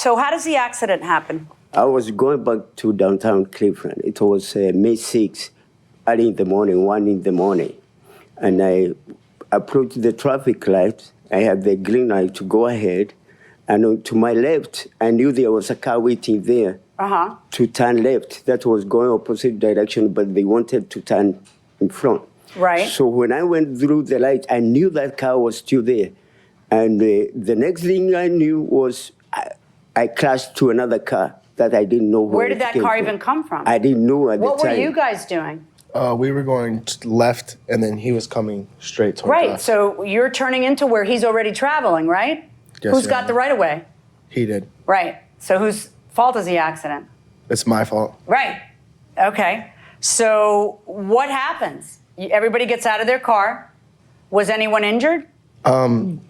So how does the accident happen? I was going back to downtown Cleveland. It was May 6th, early in the morning, 1 in the morning. And I approached the traffic light. I had the green light to go ahead. And to my left, I knew there was a car waiting there to turn left. That was going opposite direction, but they wanted to turn in front. Right. So when I went through the light, I knew that car was still there. And the next thing I knew was I crashed to another car that I didn't know where did that car even come from? I didn't know at the time. What were you guys doing? We were going left, and then he was coming straight towards us. Right, so you're turning into where he's already traveling, right? Yes, Who's got the right of way? He did. Right, so whose fault is the accident? It's my fault. Right, okay. So what happens? Everybody gets out of their car. Was anyone injured? Go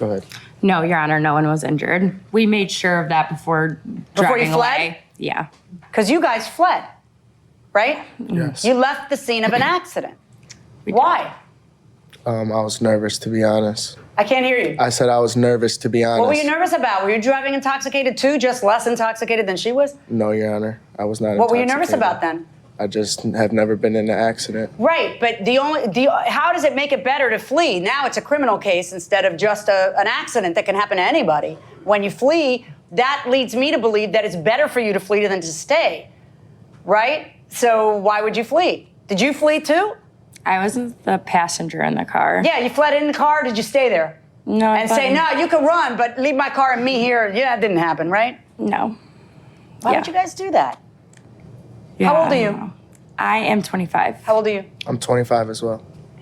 ahead. No, Your Honor, no one was injured. We made sure of that before driving you fled? away. Yeah. Because you guys fled, right? Yes. You left the scene of an accident. Why? I was nervous, to be honest. I can't hear you. I said I was nervous, to be honest. What were you nervous about? Were you driving intoxicated too, just less intoxicated than she was? No, Your Honor. I was not What were you nervous intoxicated. about then? I just have never been in an accident. Right, but how does it make it better to flee? Now it's a criminal case instead of just an accident that can happen to anybody. When you flee, that leads me to believe that it's better for you to flee than to stay, right? So why would you flee? Did you flee too? I wasn't the passenger in the car. Yeah, you fled in the car. Did you stay there? No. And say, no, you can run, but leave my car and me here. Yeah, that didn't happen, right? No. Why would you guys do that? Yeah, How old are I you? don't know. I am 25. How old are you? I'm 25 as well.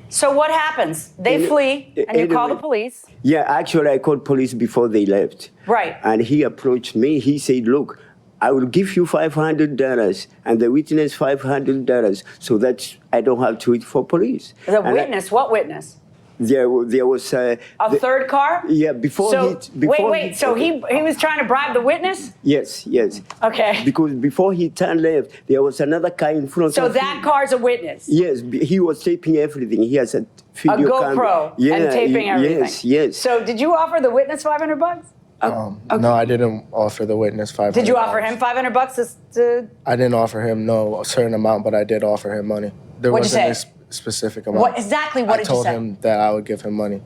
So what happens? They flee, and you call the police. Yeah, actually, I called police before they left. Right. And he approached me. He said, look, I will give you $500 and the witness $500 so that I don't have to wait for police. The witness? What witness? There was A third car? Yeah, before So he... wait. So he was trying to bribe the witness? Yes. Okay. Because before he turned left, there was another car in front So of that him. car's a witness? Yes, he was taping everything. He has a video GoPro camera. and taping everything? Yes. So did you offer the witness $500? No, I didn't offer the witness $500. Did you offer him $500 to... I didn't offer him, a certain amount, but I did offer him money. There What'd you wasn't say? a specific amount. What did you say? I told him that I would give him money.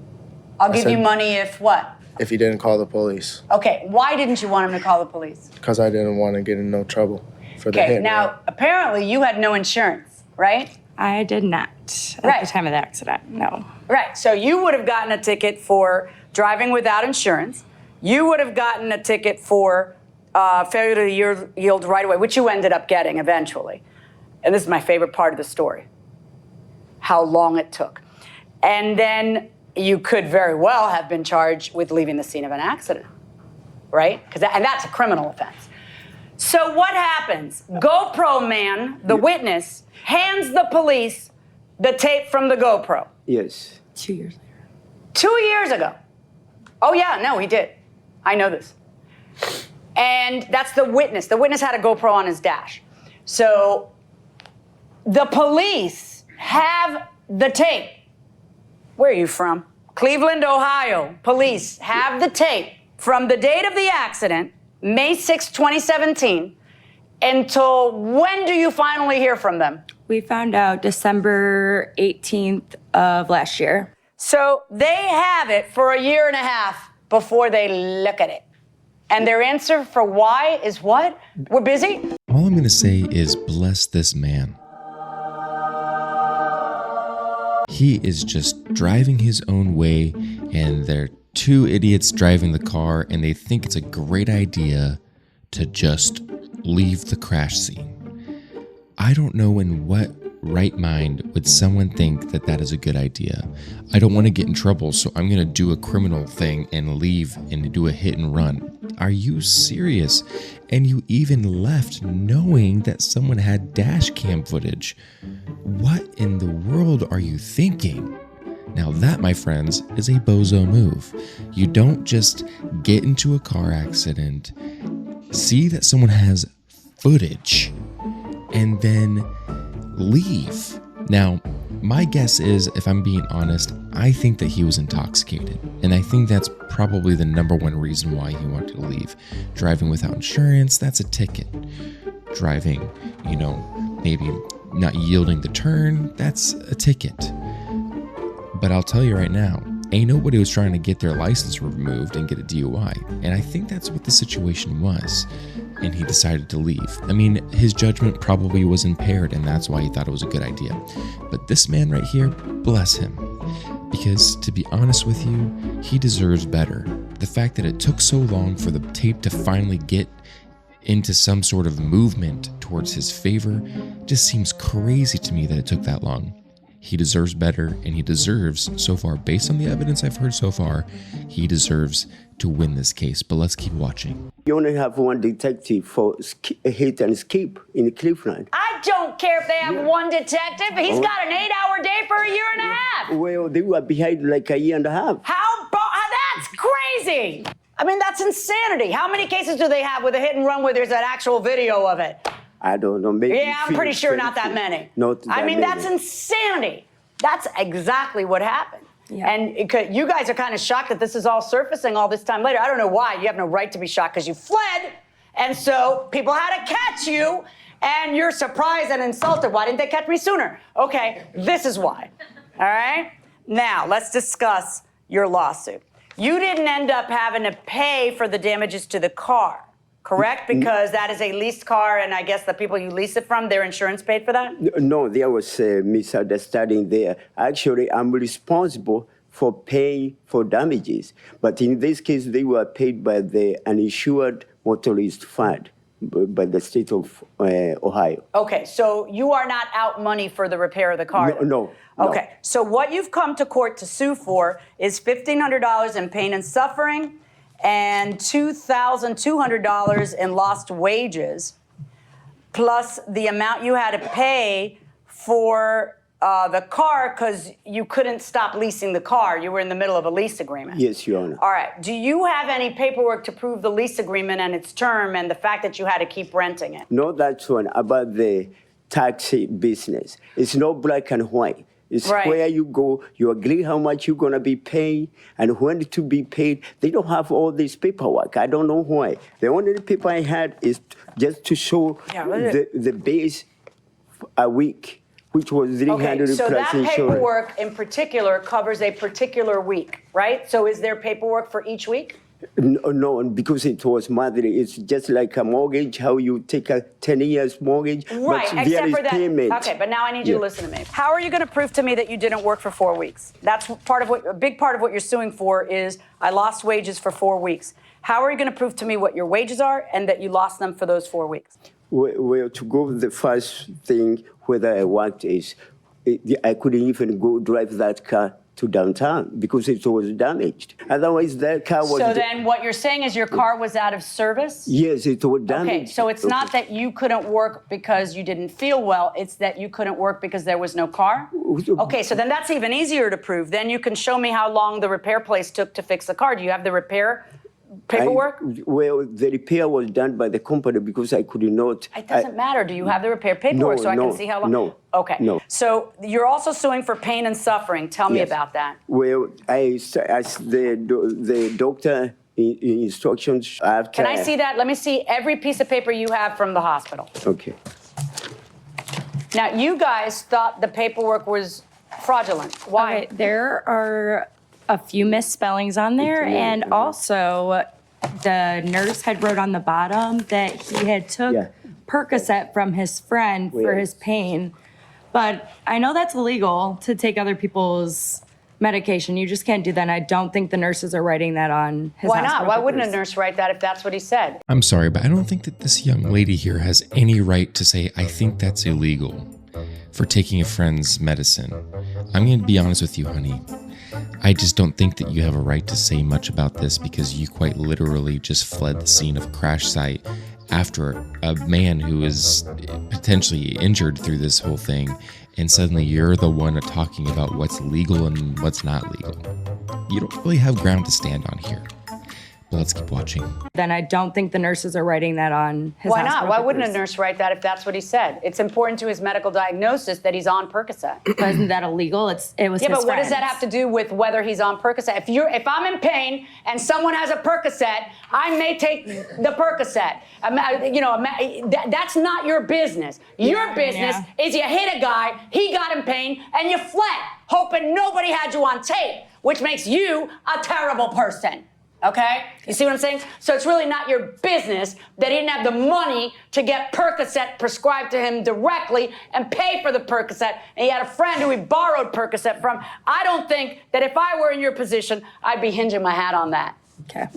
I'll give you money if what? If he didn't call the police. Okay, why didn't you want him to call the police? Because I didn't want to get in no trouble for the hit. Okay, now, apparently you had no insurance, right? I did not at the time of the accident, no. Right, so you would have gotten a ticket for driving without insurance. You would have gotten a ticket for failure to yield right away, which you ended up getting eventually. And this is my favorite part of the story, how long it took. And then you could very well have been charged with leaving the scene of an accident, right? And that's a criminal offense. So what happens? GoPro man, the witness, hands the police the tape from the GoPro. Yes. 2 years later. 2 years ago. Oh, yeah, no, he did. I know this. And that's the witness. The witness had a GoPro on his dash. So the police have the tape. Where are you from? Cleveland, Ohio. Police have the tape from the date of the accident, May 6, 2017, until when do you finally hear from them? We found out December 18th of last year. So they have it for a year and a half before they look at it. And their answer for why is what? We're busy? All I'm going to say is bless this man. He is just driving his own way, and they're two idiots driving the car, and they think it's a great idea to just leave the crash scene. I don't know in what right mind would someone think that that is a good idea. I don't want to get in trouble, so I'm going to do a criminal thing and leave and do a hit and run. Are you serious? And you even left knowing that someone had dash cam footage. What in the world are you thinking? Now that, my friends, is a bozo move. You don't just get into a car accident, see that someone has footage, and then leave. Now, My guess is, if I'm being honest, I think that he was intoxicated. And I think that's probably the number one reason why he wanted to leave. Driving without insurance, that's a ticket. Driving, maybe not yielding the turn, that's a ticket. But I'll tell you right now, ain't nobody was trying to get their license removed and get a DUI. And I think that's what the situation was. And he decided to leave. I mean, his judgment probably was impaired, and that's why he thought it was a good idea. But this man right here, bless him. Because to be honest with you, he deserves better. The fact that it took so long for the tape to finally get into some sort of movement towards his favor just seems crazy to me that it took that long. He deserves better, and he deserves, so far, based on the evidence I've heard so far, he deserves to win this case. But let's keep watching. You only have one detective for hit and skip in Cleveland. I don't care if they have one detective. He's got an 8-hour day for a year and a half. Well, they were behind like a year and a half. That's crazy. I mean, that's insanity. How many cases do they have with a hit and run where there's an actual video of it? I don't know. Maybe Yeah, I'm pretty sure not that many. That's insanity. That's exactly what happened. Yeah. And you guys are kind of shocked that this is all surfacing all this time later. I don't know why. You have no right to be shocked because you fled. And so people had to catch you. And you're surprised and insulted. Why didn't they catch me sooner? Okay, this is why. All right? Now, let's discuss your lawsuit. You didn't end up having to pay for the damages to the car. Correct? Because that is a leased car, and I guess the people you lease it from, their insurance paid for that? No, there was a misunderstanding there. Actually, I'm responsible for paying for damages. But in this case, they were paid by the uninsured motorist fund by the state of Ohio. Okay, so you are not out money for the repair of the car? No. Okay, so what you've come to court to sue for is $1,500 in pain and suffering, and $2,200 in lost wages, plus the amount you had to pay for the car because you couldn't stop leasing the car. You were in the middle of a lease agreement. Yes, Your Honor. All right. Do you have any paperwork to prove the lease agreement and its term and the fact that you had to keep renting it? No, that's one about the taxi business. It's not black and white. It's right. Where you go, you agree how much you're going to be paying and when to be paid. They don't have all this paperwork. I don't know why. The only paper I had is just to show the base a week, which was 300 okay, so plus that insurance. paperwork in particular covers a particular week, right? So is there paperwork for each week? No, because it was monthly. It's just like a mortgage, how you take a 10 years mortgage. Right, but except for that. Payment. Okay, but now I need you to listen to me. How are you going to prove to me that you didn't work for 4 weeks? That's a big part of what you're suing for is I lost wages for 4 weeks. How are you going to prove to me what your wages are and that you lost them for those 4 weeks? Well, to go with the first thing, whether I worked is, I couldn't even go drive that car to downtown because it was damaged. Otherwise, that car was... So then what you're saying is your car was out of service? Yes, it was damaged. Okay, so it's not that you couldn't work because you didn't feel well, it's that you couldn't work because there was no car? Okay, so then that's even easier to prove. Then you can show me how long the repair place took to fix the car. Do you have the repair paperwork? Well, the repair was done by the company because I could not... It doesn't matter. Do you have the repair paperwork so I can see how long? No. Okay. No. So you're also suing for pain and suffering. Tell me about that. Well, as the doctor instructions after... Can I see that? Let me see every piece of paper you have from the hospital. Okay. Now, you guys thought the paperwork was fraudulent. Why? Okay, there are a few misspellings on there, and also the nurse had wrote on the bottom that he had took Percocet from his friend for his pain. But I know that's illegal to take other people's medication. You just can't do that, and I don't think the nurses are writing that on his Why not? hospital Why wouldn't a papers. nurse write that if that's what he said? I'm sorry, but I don't think that this young lady here has any right to say, I think that's illegal for taking a friend's medicine. I'm going to be honest with you, honey. I just don't think that you have a right to say much about this because you quite literally just fled the scene of a crash site after a man who is potentially injured through this whole thing, and suddenly you're the one talking about what's legal and what's not legal. You don't really have ground to stand on here. Let's keep watching. Then I don't think the nurses are writing that on his Why not? hospital Why wouldn't a papers. nurse write that if that's what he said? It's important to his medical diagnosis that he's on Percocet. But isn't that illegal? It was Yeah, his but what does friends. that have to do with whether he's on Percocet? If I'm in pain and someone has a Percocet, I may take the Percocet. That's not your business. Your business is you hit a guy, he got in pain, and you fled, hoping nobody had you on tape, which makes you a terrible person. Okay? You see what I'm saying? So it's really not your business that he didn't have the money to get Percocet prescribed to him directly and pay for the Percocet, and he had a friend who he borrowed Percocet from. I don't think that if I were in your position, I'd be hinging my hat on that. Okay.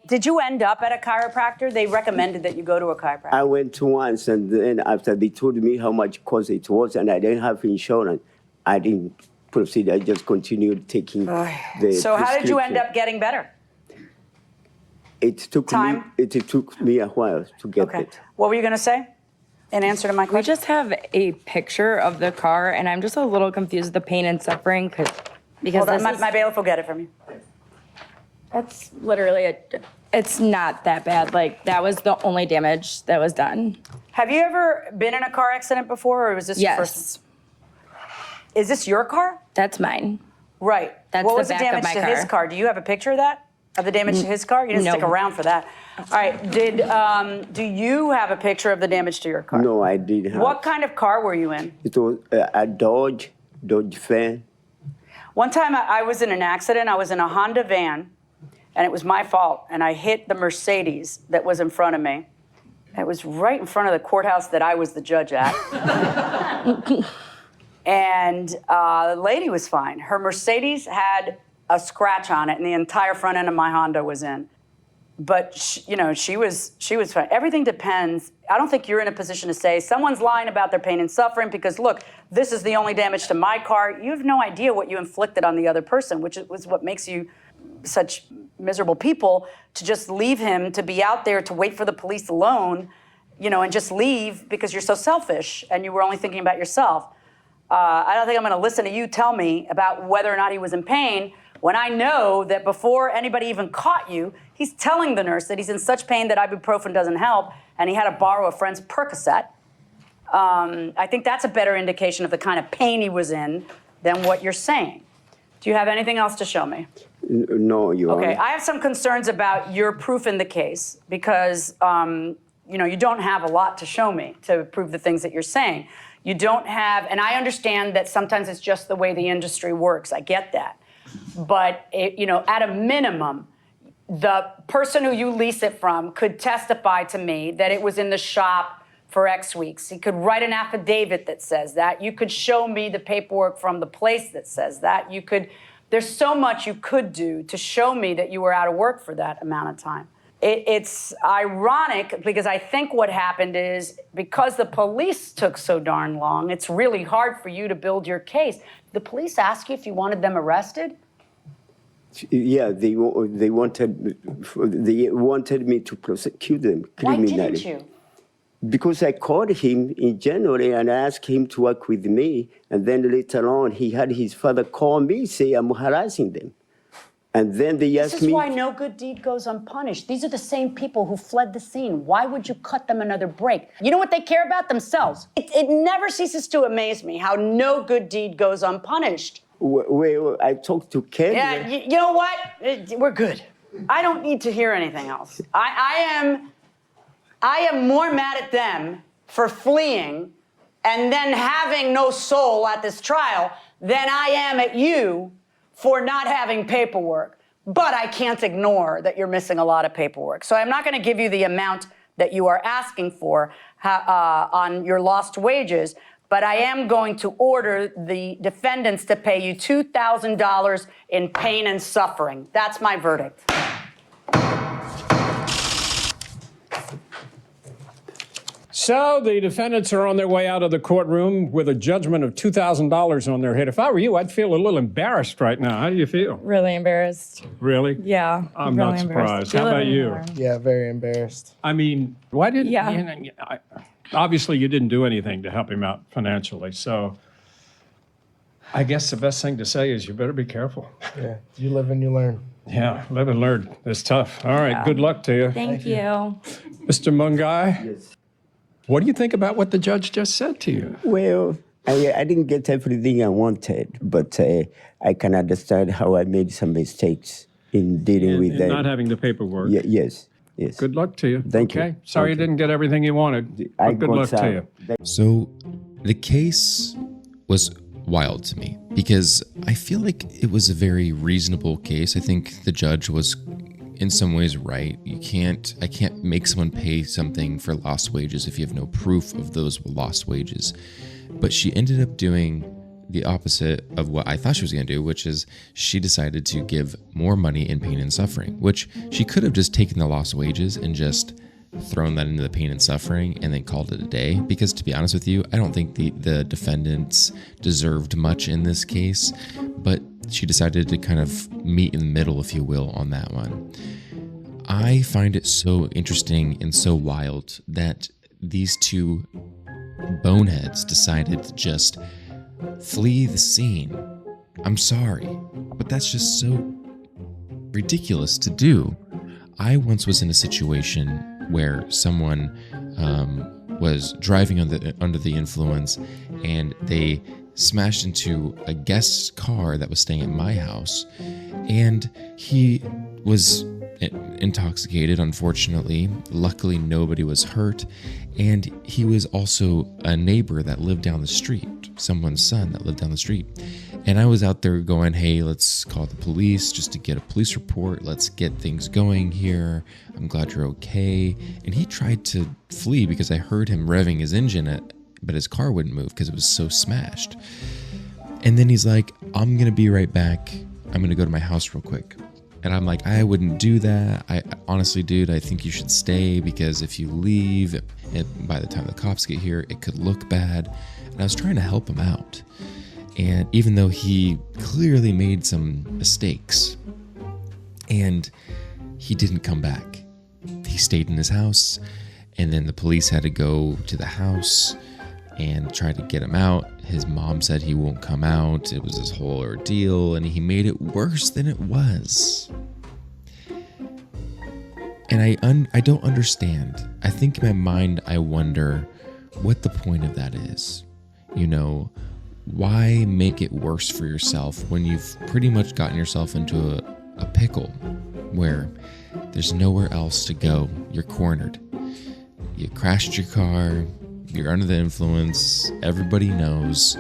Did you end up at a chiropractor? They recommended that you go to a chiropractor. I went to once, and then after they told me how much cost it was, and I didn't have insurance, I didn't proceed. I just continued taking the So how did you end prescription. up getting better? It took me a while to get Okay. it. What were you going to say in answer to my We question? just have a picture of the car, and I'm just a little confused with the pain and suffering because Hold on, this my is, bailiff will get it from you. that's literally it's not that bad. Like, that was the only damage that was done. Have you ever been in a car accident before, or was this your first? Yes, Is this your car? that's mine. Right. That's what the was the back of damage my to his car. car? Do you have a picture of that? Of the damage to his car? You didn't No. stick around for that. All right. Do you have a picture of the damage to your car? No, I didn't have. What kind of car were you in? It was a Dodge fan. One time I was in an accident. I was in a Honda van, and it was my fault. And I hit the Mercedes that was in front of me. It was right in front of the courthouse that I was the judge at. And the lady was fine. Her Mercedes had a scratch on it, and the entire front end of my Honda was in. But she was fine. Everything depends. I don't think you're in a position to say someone's lying about their pain and suffering because look, this is the only damage to my car. You have no idea what you inflicted on the other person, which was what makes you such miserable people, to just leave him to be out there to wait for the police alone, and just leave because you're so selfish and you were only thinking about yourself. I don't think I'm going to listen to you tell me about whether or not he was in pain when I know that before anybody even caught you, he's telling the nurse that he's in such pain that ibuprofen doesn't help, and he had to borrow a friend's Percocet. I think that's a better indication of the kind of pain he was in than what you're saying. Do you have anything else to show me? No, Your Okay, Honor. I have some concerns about your proof in the case because, you don't have a lot to show me to prove the things that you're saying. You don't have, and I understand that sometimes it's just the way the industry works. I get that. But, at a minimum, the person who you lease it from could testify to me that it was in the shop for X weeks. He could write an affidavit that says that. You could show me the paperwork from the place that says that. There's so much you could do to show me that you were out of work for that amount of time. It's ironic because I think what happened is because the police took so darn long, it's really hard for you to build your case. The police ask you if you wanted them arrested? Yeah, they wanted me to prosecute them Why criminally. didn't you? Because I called him in January and I asked him to work with me, and then later on he had his father call me, say I'm harassing them. And then they asked me... This is why no good deed goes unpunished. These are the same people who fled the scene. Why would you cut them another break? You know what they care about? Themselves. It never ceases to amaze me how no good deed goes unpunished. Well, I talked to Ken. Yeah, you know what? We're good. I don't need to hear anything else. I am more mad at them for fleeing and then having no soul at this trial than I am at you for not having paperwork. But I can't ignore that you're missing a lot of paperwork. So I'm not going to give you the amount that you are asking for on your lost wages, but I am going to order the defendants to pay you $2,000 in pain and suffering. That's my verdict. So the defendants are on their way out of the courtroom with a judgment of $2,000 on their head. If I were you, I'd feel a little embarrassed right now. How do you feel? Really embarrassed. Really? Yeah. I'm really not embarrassed. surprised. How about you? Yeah, very embarrassed. I mean, why didn't Yeah. obviously you didn't do anything to help him out financially, so I guess the best thing to say is you better be careful. Yeah, you live and you learn. Yeah, live and learn. It's tough. All right, good luck to you. Thank you. Mr. Mungai, Yes. what do you think about what the judge just said to you? Well, I didn't get everything I wanted, but I can understand how I made some mistakes in dealing with And them. not having the paperwork. Yes, yes. Good luck to you. Thank you. Okay. Sorry you Okay. didn't get everything you wanted. I But good got luck to some. you. So the case was wild to me because I feel like it was a very reasonable case. I think the judge was in some ways right. I can't make someone pay something for lost wages if you have no proof of those lost wages. But she ended up doing the opposite of what I thought she was going to do, which is she decided to give more money in pain and suffering, which she could have just taken the lost wages and just thrown that into the pain and suffering and then called it a day. Because to be honest with you, I don't think the defendants deserved much in this case, but she decided to kind of meet in the middle, if you will, on that one. I find it so interesting and so wild that these two boneheads decided to just flee the scene. I'm sorry, but that's just so ridiculous to do. I once was in a situation where someone was driving under the influence, and they smashed into a guest's car that was staying at my house, and he was intoxicated, unfortunately. Luckily, nobody was hurt, and he was also a neighbor that lived down the street, someone's son that lived down the street. And I was out there going, hey, let's call the police just to get a police report. Let's get things going here. I'm glad you're okay. And he tried to flee because I heard him revving his engine, but his car wouldn't move because it was so smashed. And then he's like, I'm going to be right back. I'm going to go to my house real quick. And I'm like, I wouldn't do that. I honestly, dude, I think you should stay because if you leave, by the time the cops get here, it could look bad. And I was trying to help him out. And even though he clearly made some mistakes, and he didn't come back, he stayed in his house, and then the police had to go to the house and try to get him out. His mom said he won't come out. It was this whole ordeal, and he made it worse than it was. And I don't understand. I think in my mind, I wonder what the point of that is. You know, why make it worse for yourself when you've pretty much gotten yourself into a pickle where there's nowhere else to go? You're cornered. You crashed your car. You're under the influence. Everybody knows.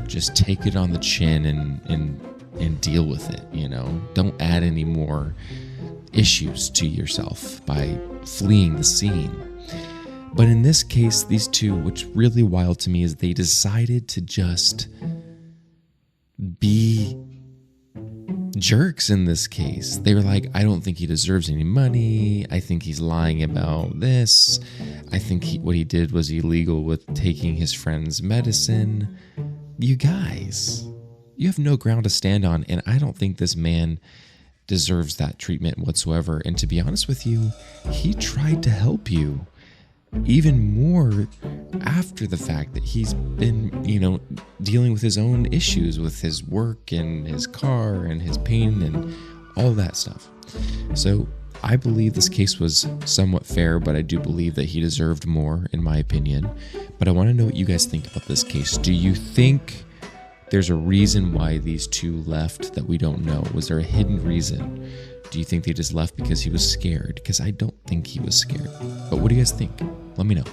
Just take it on the chin and deal with it, you know? Don't add any more issues to yourself by fleeing the scene. But in this case, these two, what's really wild to me is they decided to just be jerks in this case. They were like, I don't think he deserves any money. I think he's lying about this. I think what he did was illegal with taking his friend's medicine. You guys, you have no ground to stand on, and I don't think this man deserves that treatment whatsoever. And to be honest with you, he tried to help you even more after the fact that he's been, you know, dealing with his own issues with his work and his car and his pain and all that stuff. So I believe this case was somewhat fair, but I do believe that he deserved more, in my opinion. But I want to know what you guys think about this case. Do you think there's a reason why these two left that we don't know? Was there a hidden reason? Do you think they just left because he was scared? Because I don't think he was scared. But what do you guys think? Let me know.